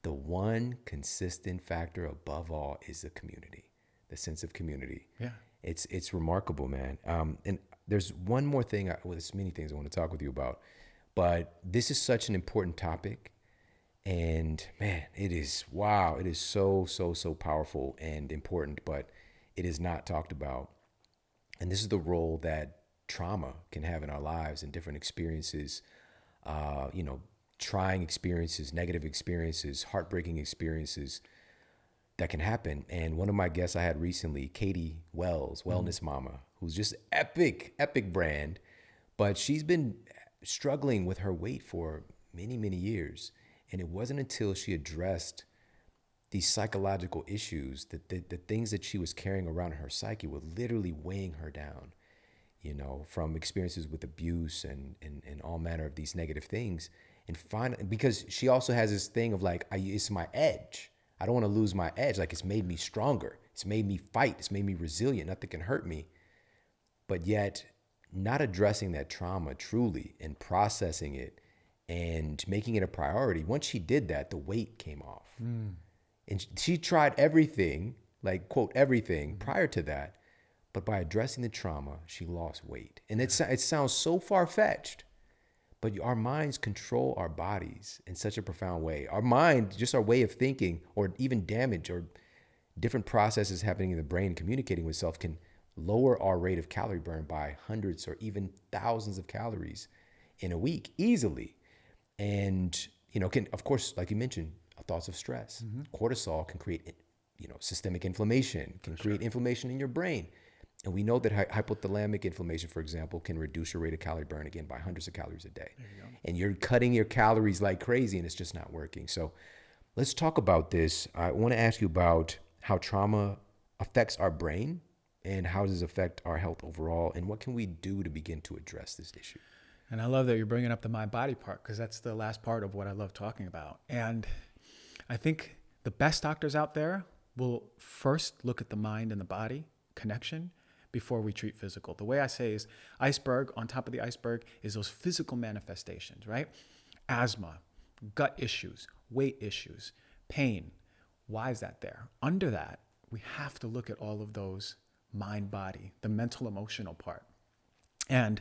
The one consistent factor above all is the community, the sense of community.
Yeah.
It's remarkable, man. And there's one more thing, there's many things I want to talk with you about, but this is such an important topic. And man, it is so powerful and important, but it is not talked about. And this is the role that trauma can have in our lives and different experiences, trying experiences, negative experiences, heartbreaking experiences that can happen. And one of my guests I had recently, Katie Wells, Wellness Mama, who's just epic brand, but she's been struggling with her weight for many years. And it wasn't until she addressed these psychological issues that the things that she was carrying around in her psyche were literally weighing her down, from experiences with abuse and all manner of these negative things. And because she also has this thing of like, it's my edge. I don't want to lose my edge. Like, it's made me stronger. It's made me fight. It's made me resilient. Nothing can hurt me. But yet not addressing that trauma truly and processing it and making it a priority. Once she did that, the weight came off. And she tried everything, like, quote, everything prior to that. But by addressing the trauma, she lost weight. And it sounds so far-fetched, but our minds control our bodies in such a profound way. Our mind, just our way of thinking, or even damage or different processes happening in the brain communicating with itself, can lower our rate of calorie burn by hundreds or even thousands of calories in a week easily. And, can, of course, like you mentioned, thoughts of stress. Cortisol can create, systemic inflammation, can create inflammation in your brain. And we know that hypothalamic inflammation, for example, can reduce your rate of calorie burn again by hundreds of calories a day. And you're cutting your calories like crazy and it's just not working. So Let's talk about this. I want to ask you about how trauma affects our brain and how does it affect our health overall, and what can we do to begin to address this issue?
And I love that you're bringing up the mind body part, because that's the last part of what I love talking about. And I think the best doctors out there will first look at the mind and the body connection before we treat physical. The way I say is iceberg, on top of the iceberg is those physical manifestations, right? Asthma, gut issues, weight issues, pain. Why is that there? Under that, we have to look at all of those mind, body, the mental, emotional part. And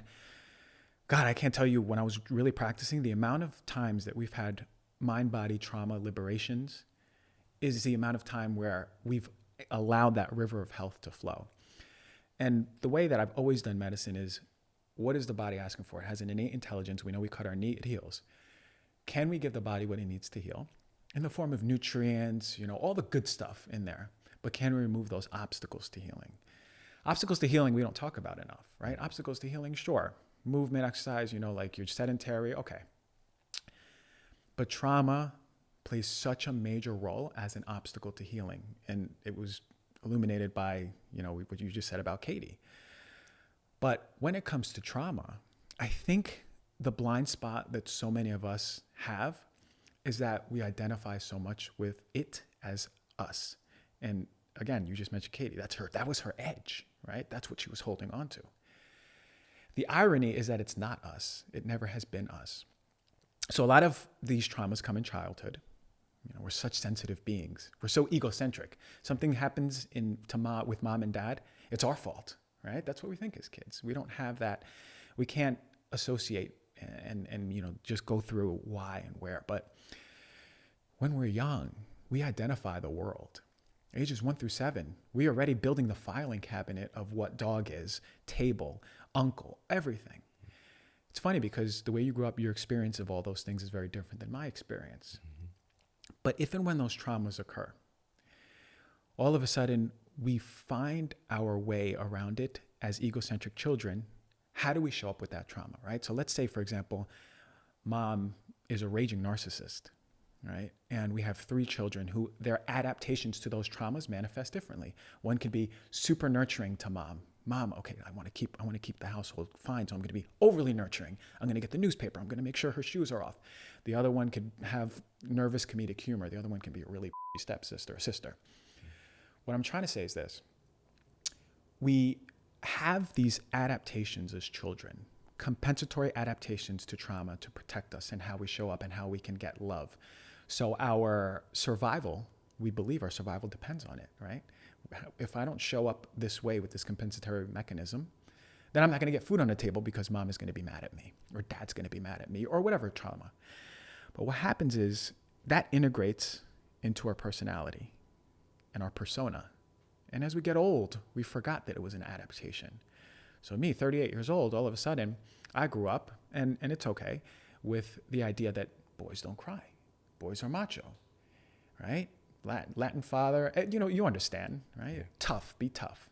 God, I can't tell you, when I was really practicing, the amount of times that we've had mind, body, trauma, liberations is the amount of time where we've allowed that river of health to flow. And the way that I've always done medicine is, what is the body asking for? It has an innate intelligence. We know we cut our knee, it heals. Can we give the body what it needs to heal? In the form of nutrients, all the good stuff in there. But can we remove those obstacles to healing? Obstacles to healing, we don't talk about enough, right? Obstacles to healing, sure. Movement, exercise, like you're sedentary, okay. But trauma plays such a major role as an obstacle to healing. And it was illuminated by, what you just said about Katie. But when it comes to trauma, I think the blind spot that so many of us have is that we identify so much with it as us. And again, you just mentioned Katie. That was her edge, right? That's what she was holding on to. The irony is that it's not us. It never has been us. So a lot of these traumas come in childhood. We're such sensitive beings. We're so egocentric. Something happens with mom and dad, it's our fault, right? That's what we think as kids. We don't have that. We can't associate and just go through why and where. But when we're young, we identify the world. Ages 1 through 7, we are already building the filing cabinet of what dog is, table, uncle, everything. It's funny because the way you grew up, your experience of all those things is very different than my experience. Mm-hmm. But if and when those traumas occur, all of a sudden we find our way around it as egocentric children. How do we show up with that trauma, right? So let's say, for example, mom is a raging narcissist, right? And we have 3 children who their adaptations to those traumas manifest differently. One could be super nurturing to mom. Mom, okay, I want to keep the household fine, so I'm going to be overly nurturing. I'm going to get the newspaper. I'm going to make sure her shoes are off. The other one could have nervous comedic humor. The other one can be a really stepsister or sister. What I'm trying to say is this. We have these adaptations as children, compensatory adaptations to trauma to protect us and how we show up and how we can get love. So our survival, we believe our survival depends on it, right? If I don't show up this way with this compensatory mechanism, then I'm not going to get food on the table because mom is going to be mad at me or dad's going to be mad at me or whatever trauma. But what happens is that integrates into our personality and our persona. And as we get old, we forgot that it was an adaptation. So me, 38 years old, all of a sudden, I grew up, and it's okay, with the idea that boys don't cry. Boys are macho, right? Latin father, you understand, right? Yeah. Tough, be tough.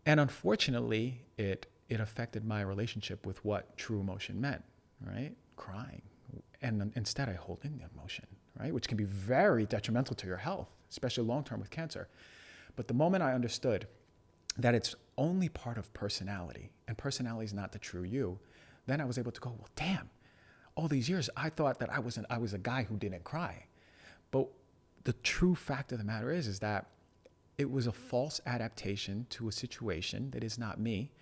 And unfortunately, it affected my relationship with what true emotion meant, right? Crying. And instead I hold in the emotion, right? Which can be very detrimental to your health, especially long-term with cancer. But the moment I understood that it's only part of personality and personality is not the true you, then I was able to go, well, damn, all these years I thought that I was a guy who didn't cry. But the true fact of the matter is that it was a false adaptation to a situation that is not me.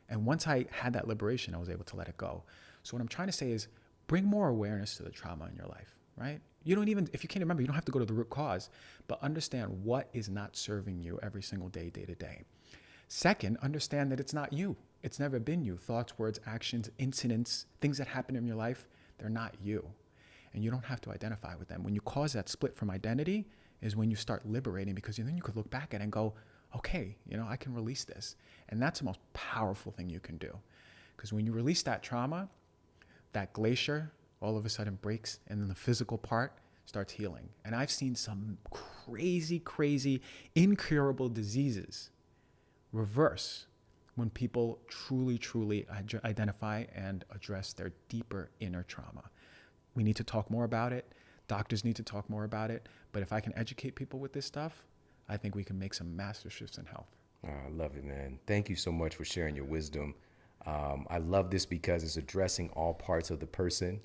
And once I had that liberation, I was able to let it go. So what I'm trying to say is bring more awareness to the trauma in your life, right? You don't even, if you can't remember, you don't have to go to the root cause, but understand what is not serving you every single day, day to day. Second, understand that it's not you. It's never been you. Thoughts, words, actions, incidents, things that happen in your life, they're not you. And you don't have to identify with them. When you cause that split from identity is when you start liberating, because then you could look back at it and go, okay, I can release this. And that's the most powerful thing you can do. Because when you release that trauma, that glacier all of a sudden breaks and then the physical part starts healing. And I've seen some crazy, incurable diseases reverse when people truly identify and address their deeper inner trauma. We need to talk more about it. Doctors need to talk more about it. But if I can educate people with this stuff, I think we can make some massive shifts in health.
I love it, man. Thank you so much for sharing your wisdom. I love this because it's addressing all parts of the person,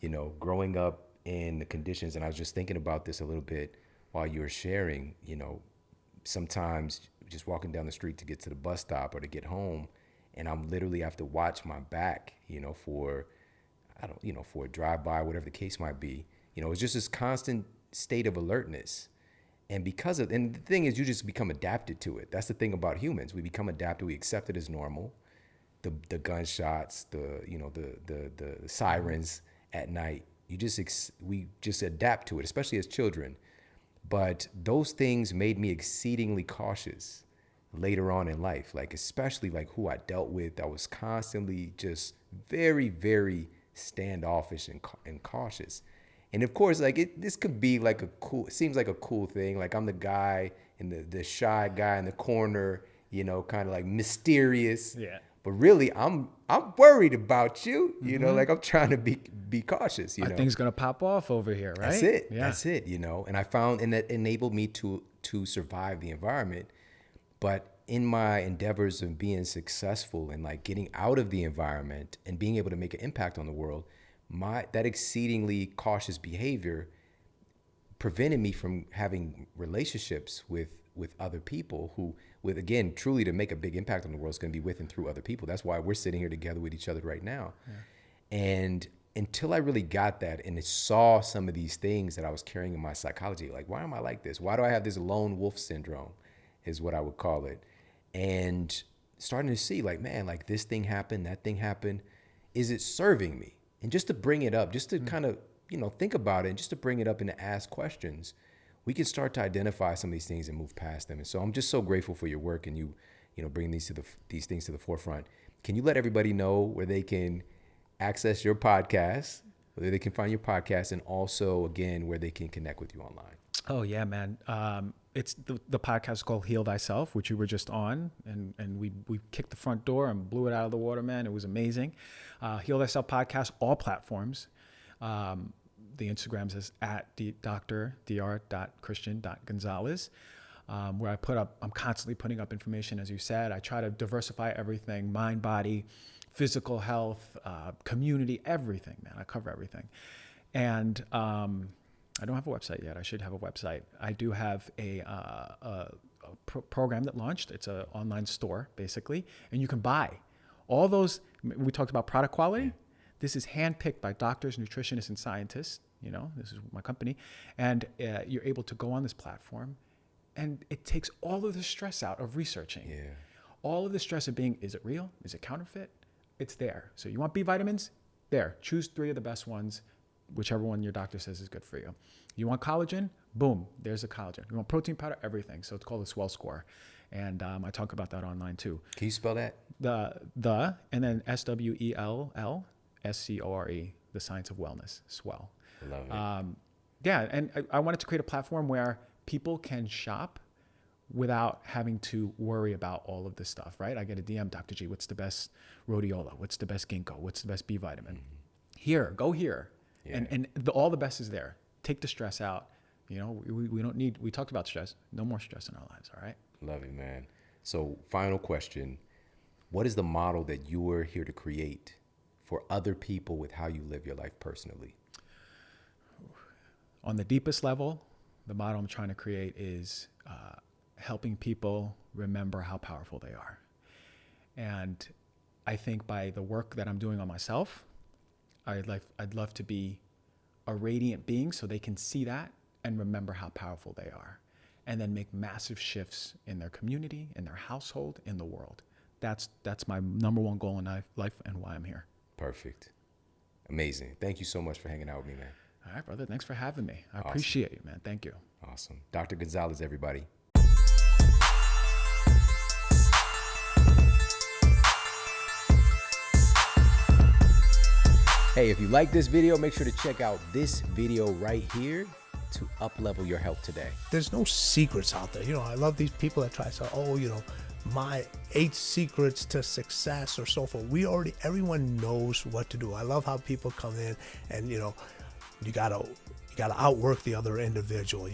you know, growing up in the conditions. And I was just thinking about this a little bit while you were sharing, you know, sometimes just walking down the street to get to the bus stop or to get home, and I'm literally have to watch my back, you know, for a drive-by, whatever the case might be. You know, it's just this constant state of alertness. And and the thing is, you just become adapted to it. That's the thing about humans. We become adapted. We accept it as normal. The gunshots, the sirens at night. We just adapt to it, especially as children. But those things made me exceedingly cautious later on in life, like especially like who I dealt with. I was constantly just very, very standoffish and cautious. And of course, like this could be like it seems like a cool thing. Like I'm the guy the shy guy in the corner, you know, kind of like mysterious.
Yeah.
But really, I'm worried about you. You know, like I'm trying to be cautious. You know,
Things gonna pop off over here, right?
That's it.
Yeah.
That's it. You know, and I found, and that enabled me to survive the environment. But in my endeavors of being successful and like getting out of the environment and being able to make an impact on the world, that exceedingly cautious behavior prevented me from having relationships with other people who, with again, truly to make a big impact on the world, is going to be with and through other people. That's why we're sitting here together with each other right now. Yeah. And until I really got that and saw some of these things that I was carrying in my psychology, like, why am I like this? Why do I have this lone wolf syndrome is what I would call it. And starting to see like, man, like this thing happened, that thing happened. Is it serving me? And just to bring it up, just to kind of, you know, think about it, and just to bring it up and to ask questions, we can start to identify some of these things and move past them. And so I'm just so grateful for your work and you know, bringing these things to the forefront. Can you let everybody know where they can access your podcast, where they can find your podcast, and also again where they can connect with you online?
Oh yeah, man. It's the podcast called Heal Thyself, which you were just on, and we kicked the front door and blew it out of the water, man. It was amazing. Heal Thyself podcast, all platforms. The Instagrams is at dr.christian.gonzales, where I'm constantly putting up information, as you said. I try to diversify everything: mind, body, physical health, community, everything, man. I cover everything. And I don't have a website yet. I should have a website. I do have a program that launched. It's an online store, basically, and you can buy all those. We talked about product quality. Yeah. This is handpicked by doctors, nutritionists, and scientists. You know, this is my company. And you're able to go on this platform, and it takes all of the stress out of researching. Yeah. All of the stress of being, is it real? Is it counterfeit? It's there. So you want B vitamins? There. Choose 3 of the best ones, whichever one your doctor says is good for you. You want collagen? Boom, there's a collagen. You want protein powder? Everything. So it's called the Swell Score. And I talk about that online too.
Can you spell that?
And then SWELLSCORE, the science of wellness, Swell.
Love it.
Yeah, and I wanted to create a platform where people can shop without having to worry about all of this stuff, right? I get a DM, Dr. G, what's the best rhodiola? What's the best ginkgo? What's the best B vitamin? Mm-hmm. Here, go here. Yeah. And all the best is there. Take the stress out. You know, we don't need, we talked about stress. No more stress in our lives, all right?
Love it, man. So final question. What is the model that you are here to create for other people with how you live your life personally?
On the deepest level, the model I'm trying to create is helping people remember how powerful they are. And I think by the work that I'm doing on myself, I'd love to be a radiant being so they can see that and remember how powerful they are, and then make massive shifts in their community, in their household, in the world. That's my number one goal in life and why I'm here.
Perfect. Amazing. Thank you so much for hanging out with me, man.
All right, brother. Thanks for having me. I appreciate you, man. Thank you.
Awesome. Dr. Gonzalez, everybody. Hey, if you like this video, make sure to check out this video right here to up-level your health today.
There's no secrets out there. You know, I love these people that try to say, oh, you know, my 8 secrets to success or so forth. Everyone knows what to do. I love how people come in and, you know, you gotta got to outwork the other individual.